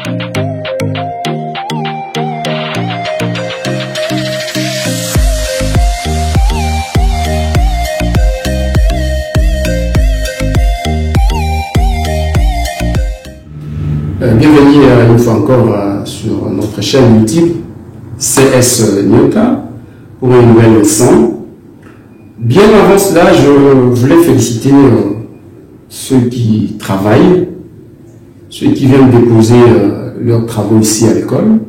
Bienvenue une fois encore sur notre chaîne YouTube CS Nyota pour une nouvelle leçon. Bien avant cela, je voulais féliciter ceux qui travaillent, ceux qui viennent déposer leurs travaux ici à l'école.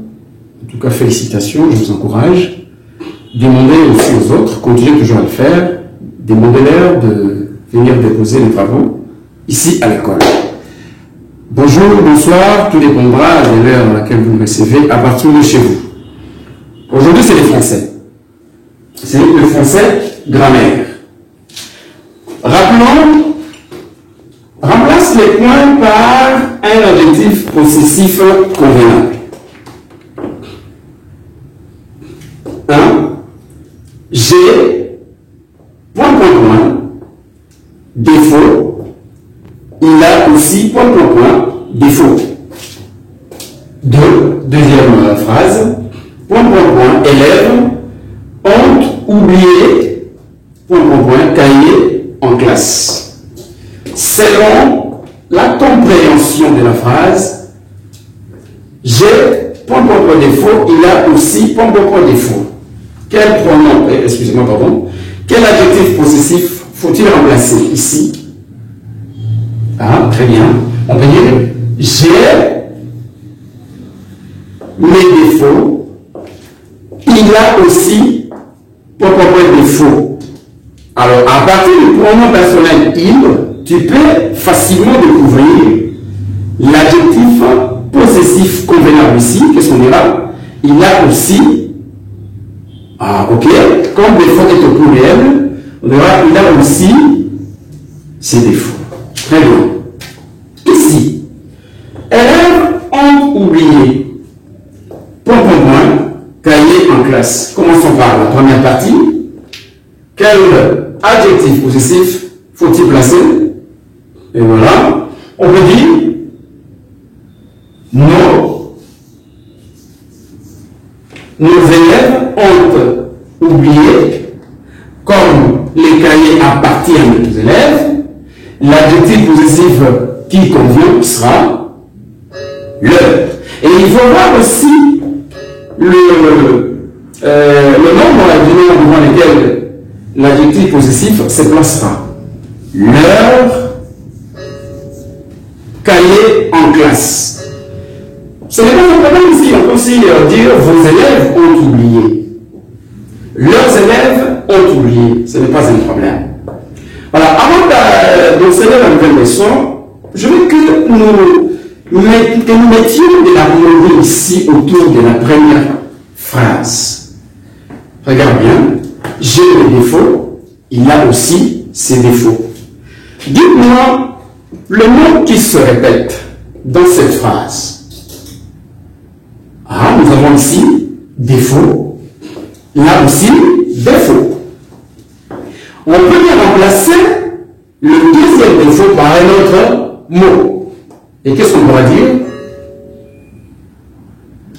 En tout cas, félicitations, je vous encourage. Demandez aussi aux autres, continuez toujours à le faire, demandez-leur de venir déposer les travaux ici à l'école. Bonjour, bonsoir, tout dépendra de l'heure à laquelle vous me recevez à partir de chez vous. Aujourd'hui, c'est le français. C'est le français grammaire. Rappelons, remplace les points par un adjectif possessif convenable. 1. J'ai, point, défaut. Il a aussi, défaut. 2. Deuxième phrase. Élèves ont oublié, cahier en classe. Selon la compréhension de la phrase, j'ai, défaut, il a aussi, défaut. Quel pronom, excusez-moi, pardon, quel adjectif possessif faut-il remplacer ici? Ah, très bien. On peut dire j'ai mes défauts. Il a aussi défaut. Alors, à partir du pronom personnel il, tu peux facilement découvrir l'adjectif possessif convenable ici. Qu'est-ce qu'on dira? Il a aussi. Ah, ok. Comme défaut est au pluriel, on dira il a aussi ses défauts. Très bien. Ici, élèves ont oublié. Cahier en classe. Commençons par la première partie. Quel adjectif possessif faut-il placer? Et voilà. On peut dire nos élèves ont oublié. Comme les cahiers appartiennent aux élèves, l'adjectif possessif qui convient sera leur. Et il faut voir aussi le nombre devant lequel l'adjectif possessif se placera. Leur cahier en classe. Ce n'est pas un problème ici, on peut aussi dire vos élèves ont oublié. Leurs élèves ont oublié, ce n'est pas un problème. Voilà, avant d'enseigner la nouvelle leçon, je veux que nous mettions de l'harmonie ici autour de la première phrase. Regarde bien, j'ai les défauts, il a aussi ses défauts. Dites-moi le mot qui se répète dans cette phrase. Ah, nous avons ici défaut, là aussi défaut. On peut bien remplacer le deuxième défaut par un autre mot. Et qu'est-ce qu'on pourra dire?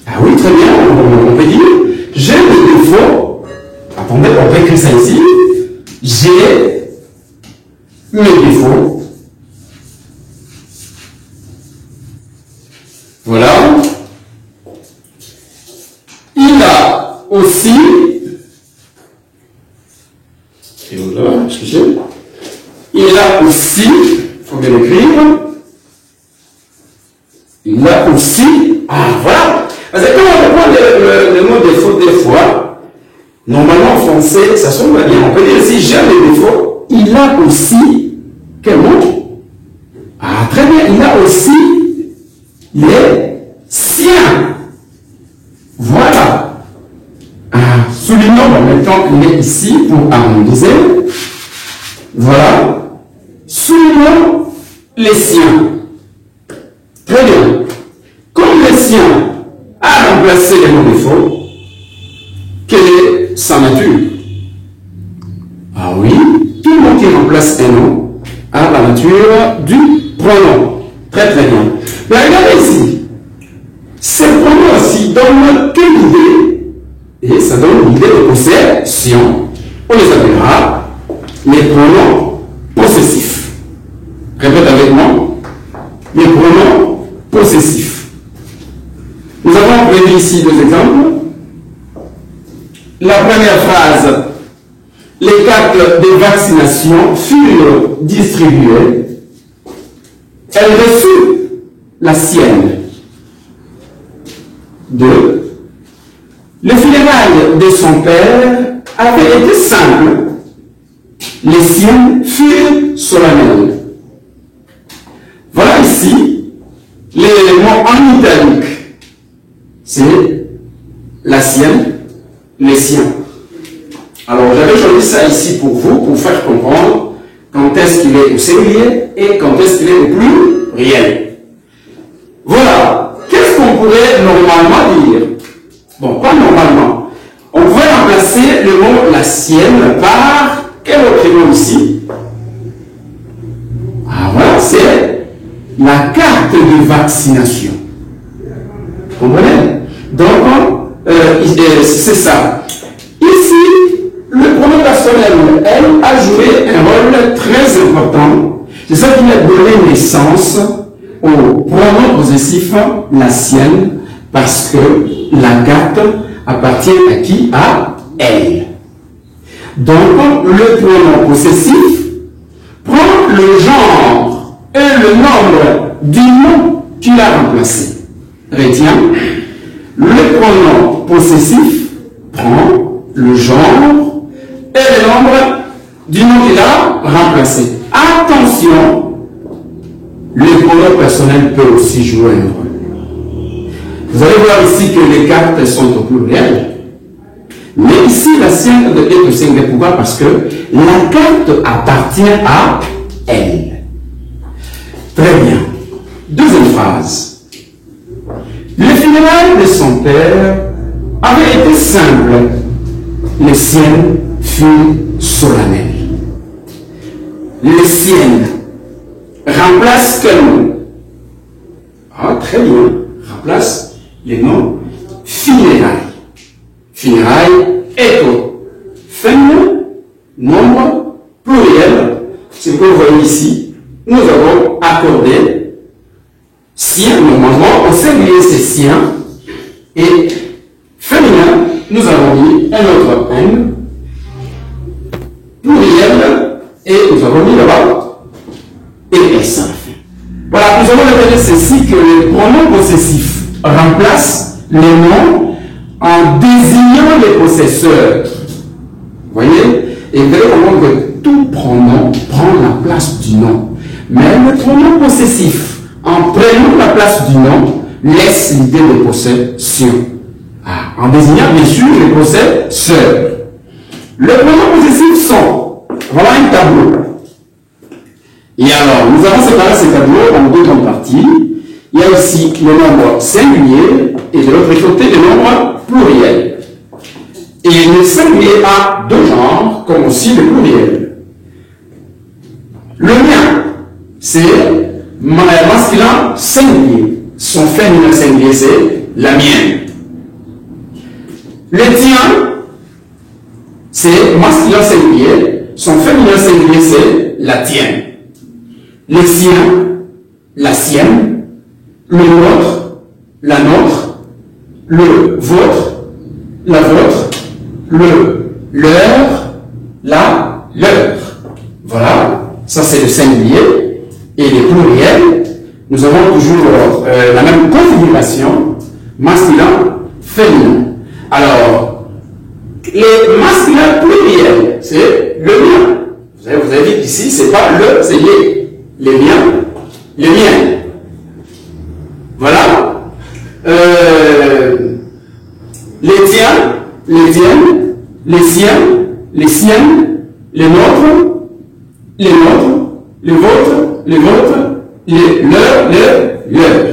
Ah oui, très bien, on peut dire j'ai le défaut. Attendez, on peut écrire ça ici. J'ai mes défauts. Voilà. Il a aussi. Et voilà, excusez. Il a aussi, il faut bien l'écrire. Il a aussi. Ah, voilà. Parce que quand on prend le mot défaut des fois, normalement en français, ça sonne bien. On peut dire si j'ai les défauts, il a aussi. Quel mot? Ah, très bien. Il a aussi les siens. Voilà. Ah, soulignons en même temps qu'il est ici pour harmoniser. Voilà. Soulignons les siens. Très bien. Comme les siens a remplacé les mots défauts, quelle est sa nature? Ah oui, tout le monde qui remplace un nom a la nature du pronom. Très très bien. Mais regardez ici. Ces pronoms aussi donnent quelle idée? Et ça donne l'idée de possession. On les appellera les pronoms possessifs. Répète avec moi. Les pronoms possessifs. Nous avons prévu ici deux exemples. La première phrase, les cartes de vaccination furent distribuées. Elle reçut la sienne. 2. Les funérailles de son père avaient été simples. Les siennes furent solennelles. Voilà ici les mots en italique. C'est la sienne, les siens. Alors j'avais choisi ça ici pour vous, pour faire comprendre quand est-ce qu'il est au singulier et quand est-ce qu'il est au pluriel. Voilà. Qu'est-ce qu'on pourrait normalement dire? Bon, pas normalement. On pourrait remplacer le mot la sienne par quel autre mot ici? Ah voilà, c'est la carte de vaccination. Vous comprenez? Donc, c'est ça. Ici, le pronom personnel, elle, a joué un rôle très important. C'est ça qui a donné naissance au pronom possessif, la sienne, parce que la carte appartient à qui? À elle. Donc, le pronom possessif prend le genre et le nombre du nom qu'il a remplacé. Retiens, le pronom possessif prend le genre et le nombre du nom qu'il a remplacé. Attention, le pronom personnel peut aussi jouer un rôle. Vous allez voir ici que les cartes sont au pluriel. Mais ici, la sienne est au singulier. Pourquoi? Parce que la carte appartient à elle. Très bien. Deuxième phrase. Les funérailles de son père avaient été simples. Les siennes furent solennelles. Les siennes remplace quel nom? Ah, très bien. Remplace les noms funérailles. Funérailles, écho. Féminin, nombre, pluriel. C'est ce que vous voyez ici. Nous avons accordé sien, normalement, au singulier c'est sien. Et féminin, nous avons mis un autre N. Pluriel, et nous avons mis là-bas et S à la fin. Voilà, nous avons retenu ceci que les pronoms possessifs remplacent les noms en désignant les possesseurs. Vous voyez? Et vous allez comprendre que tout pronom prend la place du nom. Mais le pronom possessif, en prenant la place du nom, laisse l'idée de possession. Ah, en désignant bien sûr les possesseurs. Les pronoms possessifs sont, voilà un tableau. Et alors, nous avons séparé ces tableaux en deux grandes parties. Il y a ici le nombre singulier et de l'autre côté le nombre pluriel. Et le singulier a deux genres, comme aussi le pluriel. Le mien, c'est masculin singulier. Son féminin singulier, c'est la mienne. Le tien, c'est masculin singulier. Son féminin singulier, c'est la tienne. Les siens, la sienne, le nôtre, la nôtre, le vôtre, la vôtre, le leur, la leur. Voilà, ça c'est le singulier. Et les pluriels, nous avons toujours la même configuration, masculin, féminin. Alors, les masculins pluriels, c'est le mien. Vous avez dit qu'ici, c'est pas le, c'est les miens, les miens. Voilà. Les tiens, les tiennes, les siens, les siennes, les nôtres, les nôtres, les vôtres, les vôtres, les leurs.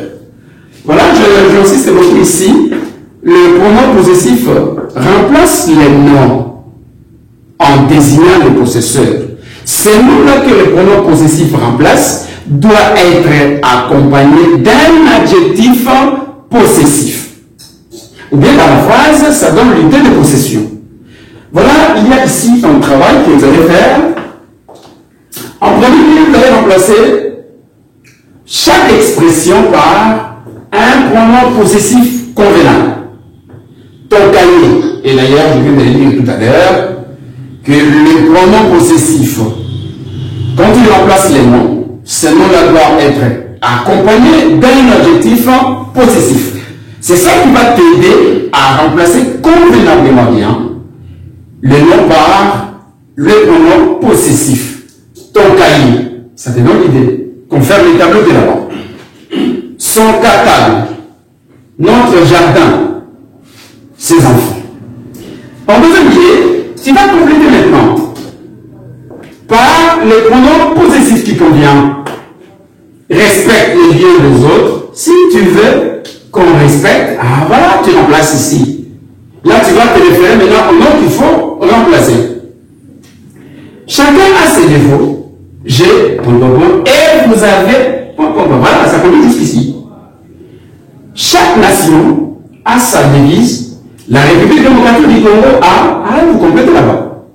Voilà, j'insiste beaucoup ici. Le pronom possessif remplace les noms en désignant les possesseurs. Ces noms-là que le pronom possessif remplace doit être accompagné d'un adjectif possessif. Ou bien dans la phrase, ça donne l'idée de possession. Voilà, il y a ici un travail que vous allez faire. En premier lieu, vous allez remplacer chaque expression par un pronom possessif convenable. Ton cahier, et d'ailleurs je viens de le dire tout à l'heure, que le pronom possessif, quand il remplace les noms, ce nom-là doit être accompagné d'un adjectif possessif. C'est ça qui va t'aider à remplacer convenablement bien le nom par le pronom possessif. Ton cahier, ça te donne l'idée. Qu'on ferme les tableaux de là-bas. Son catalogue, notre jardin, ses enfants. En deuxième lieu, tu vas compléter maintenant par le pronom possessif qui convient. Respecte les biens des autres. Si tu veux qu'on respecte, ah voilà, tu remplaces ici. Là, tu vas te référer maintenant au nom qu'il faut remplacer. Chacun a ses défauts. J'ai, et vous avez, voilà, ça conduit jusqu'ici. Chaque nation a sa devise. La République démocratique du Congo a, vous complétez là-bas.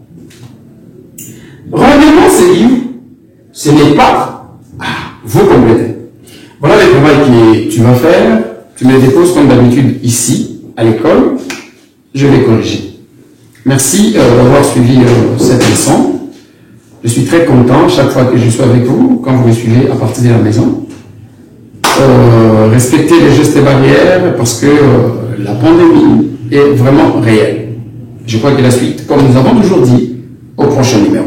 Rendez-moi ces livres, ce n'est pas, vous complétez. Voilà le travail que tu vas faire. Tu me déposes comme d'habitude ici, à l'école. Je vais corriger. Merci d'avoir suivi cette leçon. Je suis très content chaque fois que je suis avec vous, quand vous me suivez à partir de la maison. Respectez les gestes barrières parce que la pandémie est vraiment réelle. Je crois que la suite, comme nous avons toujours dit, au prochain numéro.